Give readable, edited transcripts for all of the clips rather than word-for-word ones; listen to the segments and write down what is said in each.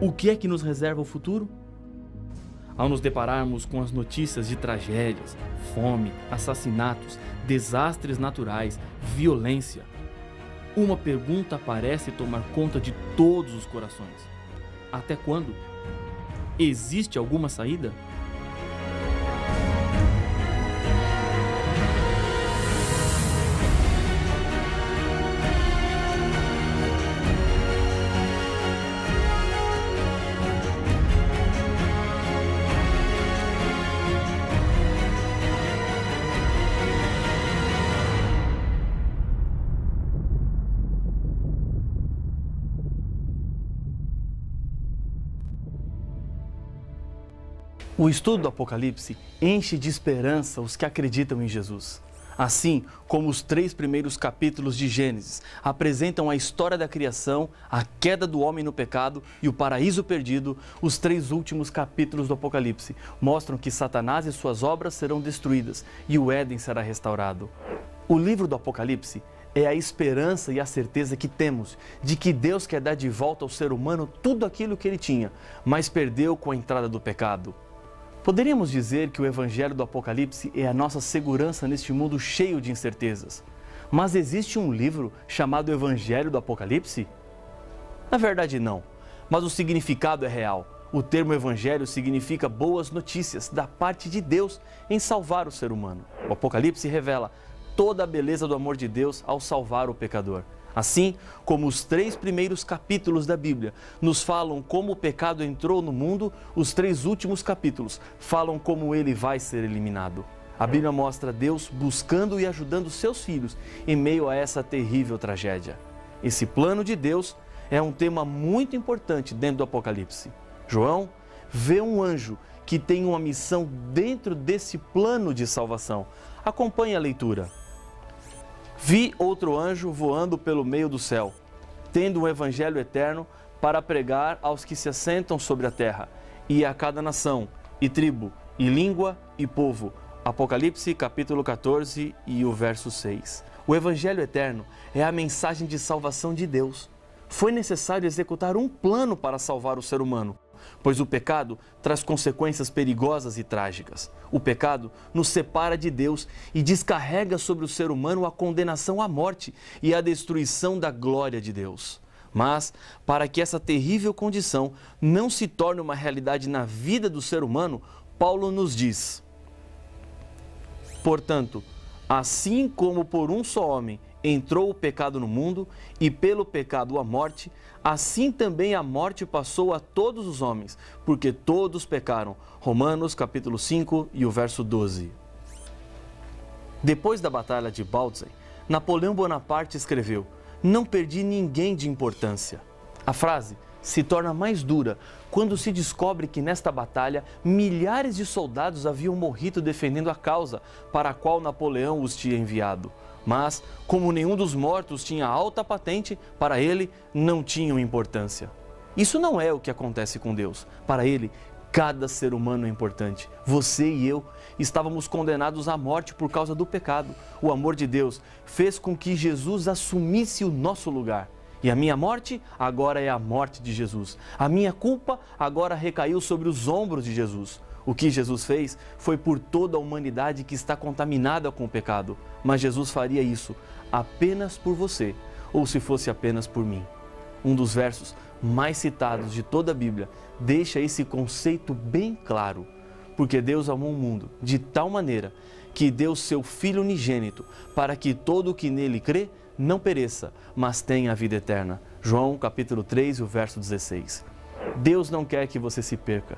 O que é que nos reserva o futuro? Ao nos depararmos com as notícias de tragédias, fome, assassinatos, desastres naturais, violência, uma pergunta parece tomar conta de todos os corações. Até quando? Existe alguma saída? O estudo do Apocalipse enche de esperança os que acreditam em Jesus. Assim como os 3 primeiros capítulos de Gênesis apresentam a história da criação, a queda do homem no pecado e o paraíso perdido, os 3 últimos capítulos do Apocalipse mostram que Satanás e suas obras serão destruídas e o Éden será restaurado. O livro do Apocalipse é a esperança e a certeza que temos de que Deus quer dar de volta ao ser humano tudo aquilo que ele tinha, mas perdeu com a entrada do pecado. Poderíamos dizer que o Evangelho do Apocalipse é a nossa segurança neste mundo cheio de incertezas. Mas existe um livro chamado Evangelho do Apocalipse? Na verdade, não. Mas o significado é real. O termo Evangelho significa boas notícias da parte de Deus em salvar o ser humano. O Apocalipse revela toda a beleza do amor de Deus ao salvar o pecador. Assim como os 3 primeiros capítulos da Bíblia nos falam como o pecado entrou no mundo, os 3 últimos capítulos falam como ele vai ser eliminado. A Bíblia mostra Deus buscando e ajudando seus filhos em meio a essa terrível tragédia. Esse plano de Deus é um tema muito importante dentro do Apocalipse. João vê um anjo que tem uma missão dentro desse plano de salvação. Acompanhe a leitura. Vi outro anjo voando pelo meio do céu, tendo um evangelho eterno para pregar aos que se assentam sobre a terra, e a cada nação, e tribo, e língua, e povo. Apocalipse capítulo 14 e o verso 6. O evangelho eterno é a mensagem de salvação de Deus. Foi necessário executar um plano para salvar o ser humano, pois o pecado traz consequências perigosas e trágicas. O pecado nos separa de Deus e descarrega sobre o ser humano a condenação à morte e a destruição da glória de Deus. Mas, para que essa terrível condição não se torne uma realidade na vida do ser humano, Paulo nos diz: portanto, assim como por um só homem entrou o pecado no mundo, e pelo pecado a morte, assim também a morte passou a todos os homens, porque todos pecaram. Romanos capítulo 5 e o verso 12. Depois da Batalha de Bultze, Napoleão Bonaparte escreveu: "Não perdi ninguém de importância." A frase se torna mais dura quando se descobre que nesta batalha milhares de soldados haviam morrido defendendo a causa para a qual Napoleão os tinha enviado. Mas, como nenhum dos mortos tinha alta patente, para ele não tinham importância. Isso não é o que acontece com Deus. Para ele, cada ser humano é importante. Você e eu estávamos condenados à morte por causa do pecado. O amor de Deus fez com que Jesus assumisse o nosso lugar. E a minha morte agora é a morte de Jesus. A minha culpa agora recaiu sobre os ombros de Jesus. O que Jesus fez foi por toda a humanidade que está contaminada com o pecado. Mas Jesus faria isso apenas por você, ou se fosse apenas por mim. Um dos versos mais citados de toda a Bíblia deixa esse conceito bem claro. Porque Deus amou o mundo de tal maneira que deu seu Filho unigênito para que todo o que nele crê não pereça, mas tenha a vida eterna. João capítulo 3, o verso 16. Deus não quer que você se perca.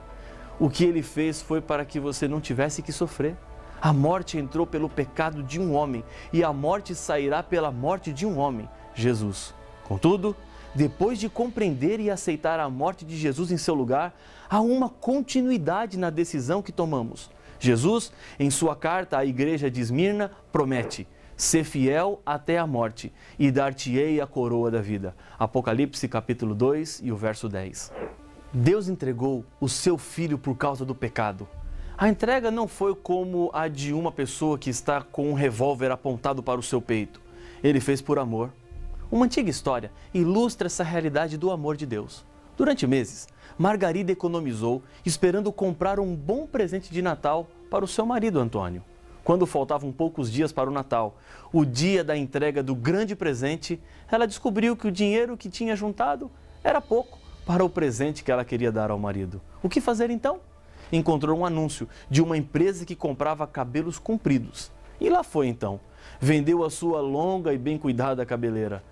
O que ele fez foi para que você não tivesse que sofrer. A morte entrou pelo pecado de um homem e a morte sairá pela morte de um homem, Jesus. Contudo, depois de compreender e aceitar a morte de Jesus em seu lugar, há uma continuidade na decisão que tomamos. Jesus, em sua carta à igreja de Esmirna, promete: ser fiel até a morte e dar-te-ei a coroa da vida. Apocalipse capítulo 2 e o verso 10. Deus entregou o seu Filho por causa do pecado. A entrega não foi como a de uma pessoa que está com um revólver apontado para o seu peito. Ele fez por amor. Uma antiga história ilustra essa realidade do amor de Deus. Durante meses, Margarida economizou, esperando comprar um bom presente de Natal para o seu marido Antônio. Quando faltavam poucos dias para o Natal, o dia da entrega do grande presente, ela descobriu que o dinheiro que tinha juntado era pouco para o presente que ela queria dar ao marido. O que fazer então? Encontrou um anúncio de uma empresa que comprava cabelos compridos. E lá foi então. Vendeu a sua longa e bem cuidada cabeleira.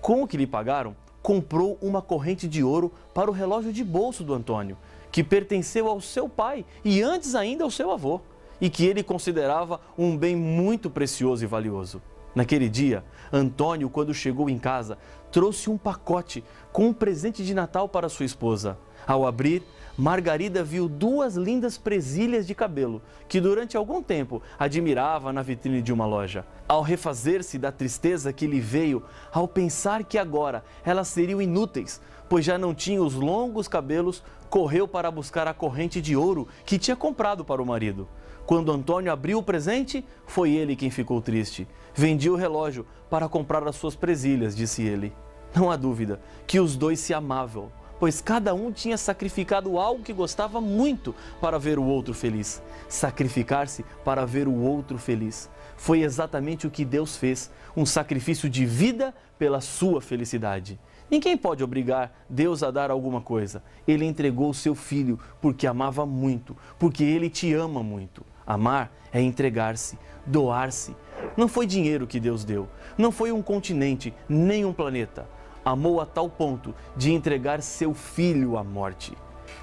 Com o que lhe pagaram, comprou uma corrente de ouro para o relógio de bolso do Antônio, que pertenceu ao seu pai e antes ainda ao seu avô, e que ele considerava um bem muito precioso e valioso. Naquele dia, Antônio, quando chegou em casa, trouxe um pacote com um presente de Natal para sua esposa. Ao abrir, Margarida viu 2 lindas presilhas de cabelo, que durante algum tempo admirava na vitrine de uma loja. Ao refazer-se da tristeza que lhe veio ao pensar que agora elas seriam inúteis, pois já não tinha os longos cabelos, correu para buscar a corrente de ouro que tinha comprado para o marido. Quando Antônio abriu o presente, foi ele quem ficou triste. Vendi o relógio para comprar as suas presilhas, disse ele. Não há dúvida que os dois se amavam, pois cada um tinha sacrificado algo que gostava muito para ver o outro feliz. Sacrificar-se para ver o outro feliz. Foi exatamente o que Deus fez, um sacrifício de vida pela sua felicidade. Ninguém pode obrigar Deus a dar alguma coisa. Ele entregou o seu filho porque amava muito, porque ele te ama muito. Amar é entregar-se, doar-se. Não foi dinheiro que Deus deu, não foi um continente, nem um planeta. Amou a tal ponto de entregar seu filho à morte.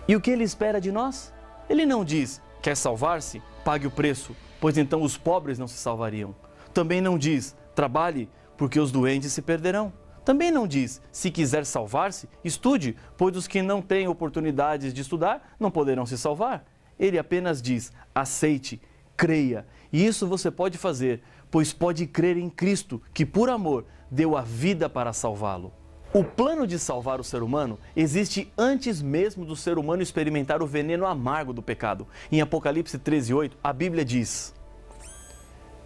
E o que ele espera de nós? Ele não diz, quer salvar-se? Pague o preço, pois então os pobres não se salvariam. Também não diz, trabalhe, porque os doentes se perderão. Também não diz, se quiser salvar-se, estude, pois os que não têm oportunidades de estudar não poderão se salvar. Ele apenas diz, aceite, creia, e isso você pode fazer, pois pode crer em Cristo, que por amor deu a vida para salvá-lo. O plano de salvar o ser humano existe antes mesmo do ser humano experimentar o veneno amargo do pecado. Em Apocalipse 13:8, a Bíblia diz: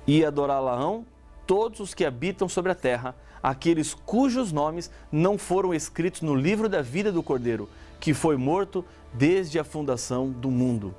E adorá-la-ão todos os que habitam sobre a terra, aqueles cujos nomes não foram escritos no livro da vida do Cordeiro, que foi morto desde a fundação do mundo.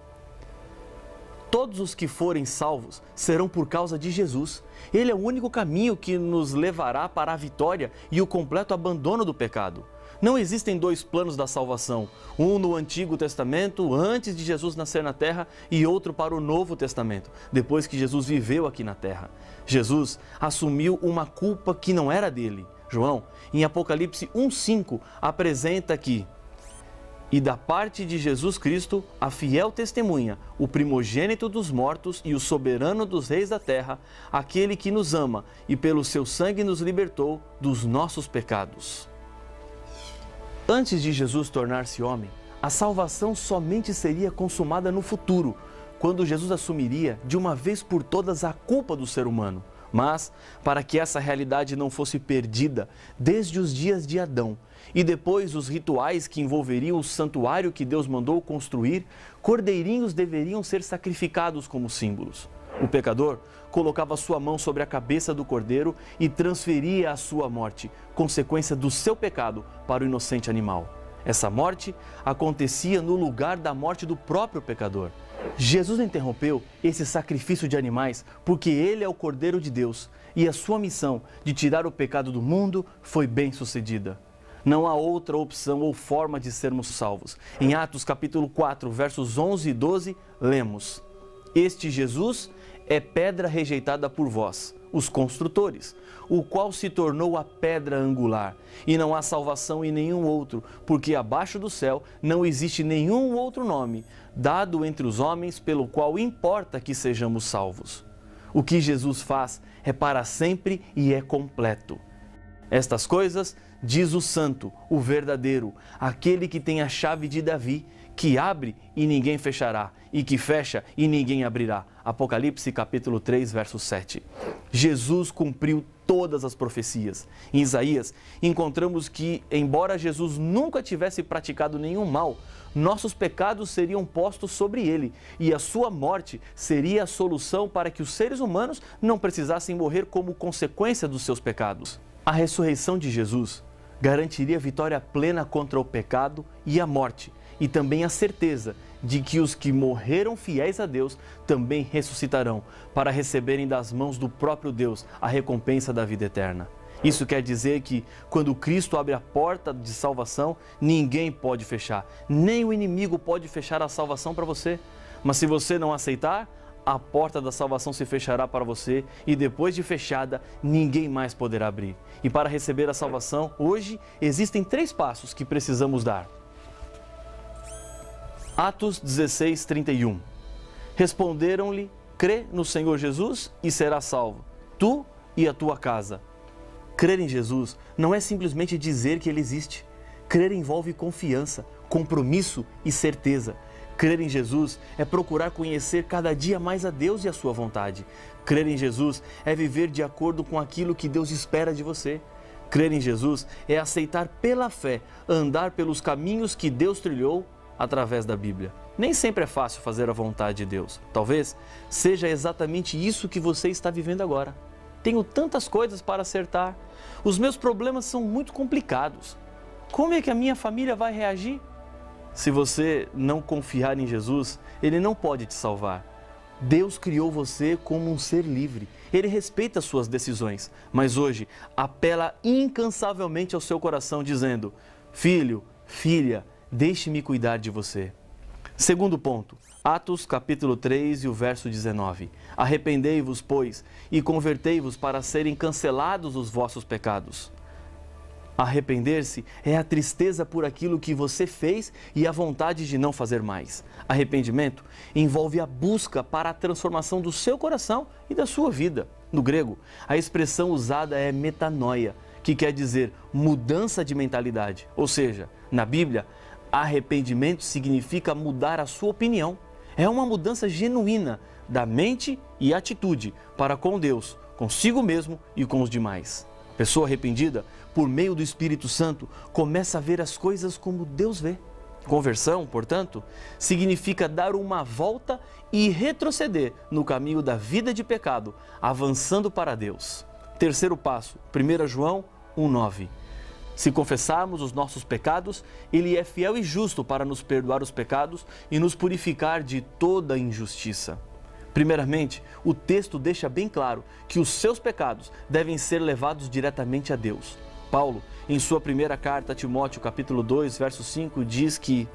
Todos os que forem salvos serão por causa de Jesus. Ele é o único caminho que nos levará para a vitória e o completo abandono do pecado. Não existem 2 planos da salvação, um no Antigo Testamento, antes de Jesus nascer na terra, e outro para o Novo Testamento, depois que Jesus viveu aqui na terra. Jesus assumiu uma culpa que não era dele. João, em Apocalipse 1:5, apresenta que e da parte de Jesus Cristo, a fiel testemunha, o primogênito dos mortos e o soberano dos reis da terra, aquele que nos ama e pelo seu sangue nos libertou dos nossos pecados. Antes de Jesus tornar-se homem, a salvação somente seria consumada no futuro, quando Jesus assumiria de uma vez por todas a culpa do ser humano. Mas, para que essa realidade não fosse perdida desde os dias de Adão e depois os rituais que envolveriam o santuário que Deus mandou construir, cordeirinhos deveriam ser sacrificados como símbolos. O pecador colocava sua mão sobre a cabeça do cordeiro e transferia a sua morte, consequência do seu pecado, para o inocente animal. Essa morte acontecia no lugar da morte do próprio pecador. Jesus interrompeu esse sacrifício de animais porque ele é o Cordeiro de Deus e a sua missão de tirar o pecado do mundo foi bem sucedida. Não há outra opção ou forma de sermos salvos. Em Atos capítulo 4, versos 11 e 12, lemos: Este Jesus é pedra rejeitada por vós, os construtores, o qual se tornou a pedra angular. E não há salvação em nenhum outro, porque abaixo do céu não existe nenhum outro nome dado entre os homens pelo qual importa que sejamos salvos. O que Jesus faz é para sempre e é completo. Estas coisas diz o Santo, o verdadeiro, aquele que tem a chave de Davi, que abre e ninguém fechará, e que fecha e ninguém abrirá. Apocalipse capítulo 3, verso 7. Jesus cumpriu todas as profecias. Em Isaías, encontramos que, embora Jesus nunca tivesse praticado nenhum mal, nossos pecados seriam postos sobre ele e a sua morte seria a solução para que os seres humanos não precisassem morrer como consequência dos seus pecados. A ressurreição de Jesus garantiria vitória plena contra o pecado e a morte e também a certeza de que os que morreram fiéis a Deus também ressuscitarão para receberem das mãos do próprio Deus a recompensa da vida eterna. Isso quer dizer que, quando Cristo abre a porta de salvação, ninguém pode fechar, nem o inimigo pode fechar a salvação para você. Mas se você não aceitar, a porta da salvação se fechará para você e depois de fechada, ninguém mais poderá abrir. E para receber a salvação, hoje, existem 3 passos que precisamos dar. Atos 16, 31. Responderam-lhe: crê no Senhor Jesus e serás salvo, tu e a tua casa. Crer em Jesus não é simplesmente dizer que Ele existe. Crer envolve confiança, compromisso e certeza. Crer em Jesus é procurar conhecer cada dia mais a Deus e a sua vontade. Crer em Jesus é viver de acordo com aquilo que Deus espera de você. Crer em Jesus é aceitar pela fé, andar pelos caminhos que Deus trilhou através da Bíblia. Nem sempre é fácil fazer a vontade de Deus. Talvez seja exatamente isso que você está vivendo agora. Tenho tantas coisas para acertar. Os meus problemas são muito complicados. Como é que a minha família vai reagir? Se você não confiar em Jesus, Ele não pode te salvar. Deus criou você como um ser livre. Ele respeita as suas decisões, mas hoje apela incansavelmente ao seu coração dizendo: filho, filha, deixe-me cuidar de você. Segundo ponto, Atos capítulo 3 e o verso 19. Arrependei-vos, pois, e convertei-vos para serem cancelados os vossos pecados. Arrepender-se é a tristeza por aquilo que você fez e a vontade de não fazer mais. Arrependimento envolve a busca para a transformação do seu coração e da sua vida. No grego, a expressão usada é metanoia, que quer dizer mudança de mentalidade. Ou seja, na Bíblia, arrependimento significa mudar a sua opinião. É uma mudança genuína da mente e atitude para com Deus, consigo mesmo e com os demais. A pessoa arrependida, por meio do Espírito Santo, começa a ver as coisas como Deus vê. Conversão, portanto, significa dar uma volta e retroceder no caminho da vida de pecado, avançando para Deus. Terceiro passo, 1 João 1,9. Se confessarmos os nossos pecados, Ele é fiel e justo para nos perdoar os pecados e nos purificar de toda injustiça. Primeiramente, o texto deixa bem claro que os seus pecados devem ser levados diretamente a Deus. Paulo, em sua primeira carta a Timóteo, capítulo 2, verso 5, diz que: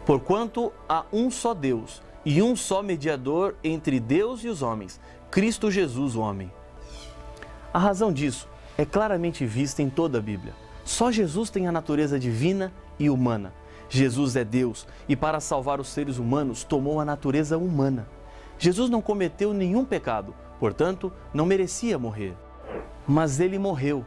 porquanto há um só Deus e um só mediador entre Deus e os homens, Cristo Jesus, o homem. A razão disso é claramente vista em toda a Bíblia. Só Jesus tem a natureza divina e humana. Jesus é Deus e, para salvar os seres humanos, tomou a natureza humana. Jesus não cometeu nenhum pecado, portanto, não merecia morrer. Mas Ele morreu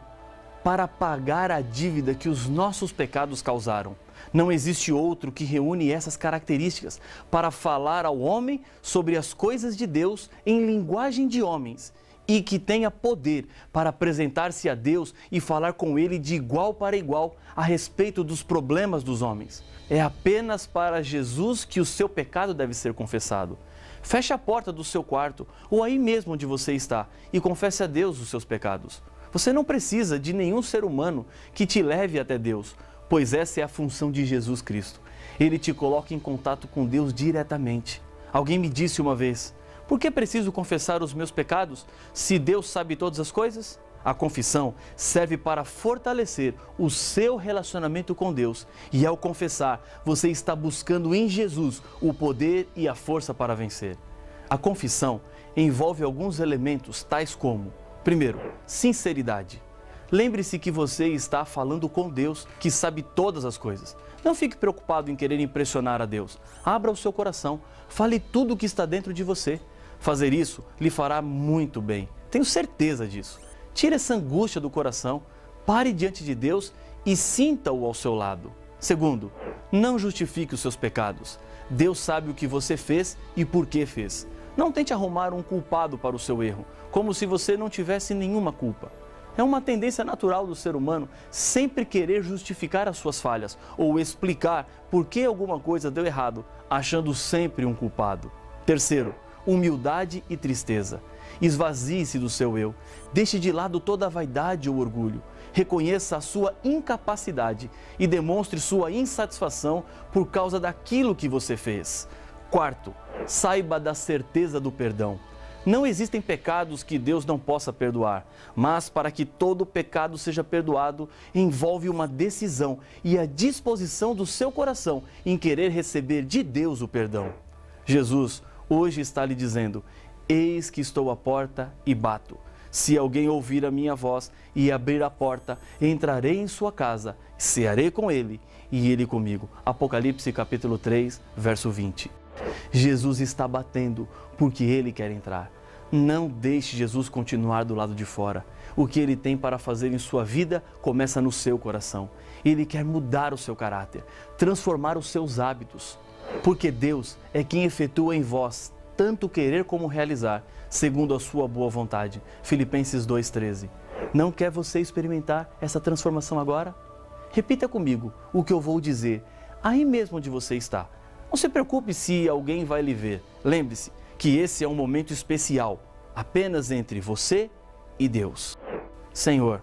para pagar a dívida que os nossos pecados causaram. Não existe outro que reúne essas características para falar ao homem sobre as coisas de Deus em linguagem de homens e que tenha poder para apresentar-se a Deus e falar com Ele de igual para igual a respeito dos problemas dos homens. É apenas para Jesus que o seu pecado deve ser confessado. Feche a porta do seu quarto ou aí mesmo onde você está e confesse a Deus os seus pecados. Você não precisa de nenhum ser humano que te leve até Deus, pois essa é a função de Jesus Cristo. Ele te coloca em contato com Deus diretamente. Alguém me disse uma vez: por que preciso confessar os meus pecados se Deus sabe todas as coisas? A confissão serve para fortalecer o seu relacionamento com Deus e, ao confessar, você está buscando em Jesus o poder e a força para vencer. A confissão envolve alguns elementos tais como: primeiro, sinceridade. Lembre-se que você está falando com Deus, que sabe todas as coisas. Não fique preocupado em querer impressionar a Deus. Abra o seu coração, fale tudo o que está dentro de você. Fazer isso lhe fará muito bem, tenho certeza disso. Tire essa angústia do coração, pare diante de Deus e sinta-o ao seu lado. Segundo, não justifique os seus pecados. Deus sabe o que você fez e por que fez. Não tente arrumar um culpado para o seu erro, como se você não tivesse nenhuma culpa. É uma tendência natural do ser humano sempre querer justificar as suas falhas ou explicar por que alguma coisa deu errado, achando sempre um culpado. Terceiro, humildade e tristeza. Esvazie-se do seu eu. Deixe de lado toda a vaidade ou orgulho. Reconheça a sua incapacidade e demonstre sua insatisfação por causa daquilo que você fez. Quarto, saiba da certeza do perdão. Não existem pecados que Deus não possa perdoar, mas para que todo pecado seja perdoado, envolve uma decisão e a disposição do seu coração em querer receber de Deus o perdão. Jesus hoje está lhe dizendo: eis que estou à porta e bato. Se alguém ouvir a minha voz e abrir a porta, entrarei em sua casa, cearei com ele e ele comigo. Apocalipse capítulo 3, verso 20. Jesus está batendo porque ele quer entrar. Não deixe Jesus continuar do lado de fora. O que ele tem para fazer em sua vida começa no seu coração. Ele quer mudar o seu caráter, transformar os seus hábitos. Porque Deus é quem efetua em vós tanto querer como realizar, segundo a sua boa vontade. Filipenses 2,13. Não quer você experimentar essa transformação agora? Repita comigo o que eu vou dizer, aí mesmo onde você está. Não se preocupe se alguém vai lhe ver. Lembre-se que esse é um momento especial, apenas entre você e Deus. Senhor,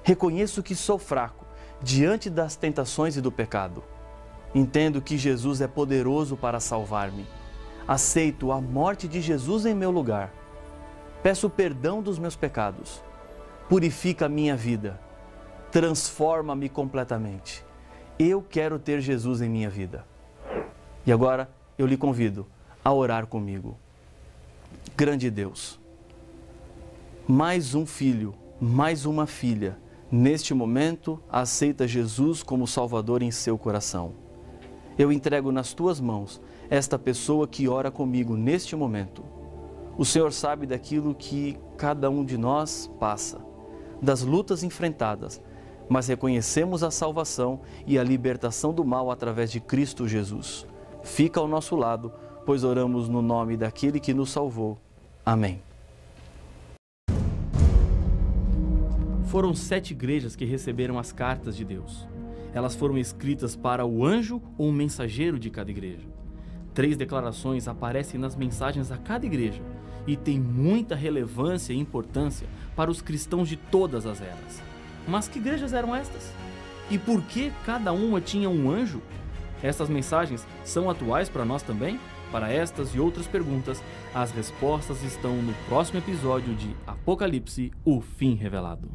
reconheço que sou fraco diante das tentações e do pecado. Entendo que Jesus é poderoso para salvar-me. Aceito a morte de Jesus em meu lugar. Peço perdão dos meus pecados. Purifica a minha vida. Transforma-me completamente. Eu quero ter Jesus em minha vida. E agora eu lhe convido a orar comigo. Grande Deus, mais um filho, mais uma filha, neste momento aceita Jesus como Salvador em seu coração. Eu entrego nas tuas mãos esta pessoa que ora comigo neste momento. O Senhor sabe daquilo que cada um de nós passa, das lutas enfrentadas, mas reconhecemos a salvação e a libertação do mal através de Cristo Jesus. Fica ao nosso lado, pois oramos no nome daquele que nos salvou. Amém. Foram 7 igrejas que receberam as cartas de Deus. Elas foram escritas para o anjo ou o mensageiro de cada igreja. 3 declarações aparecem nas mensagens a cada igreja e têm muita relevância e importância para os cristãos de todas as eras. Mas que igrejas eram estas? E por que cada uma tinha um anjo? Estas mensagens são atuais para nós também? Para estas e outras perguntas, as respostas estão no próximo episódio de Apocalipse, o Fim Revelado.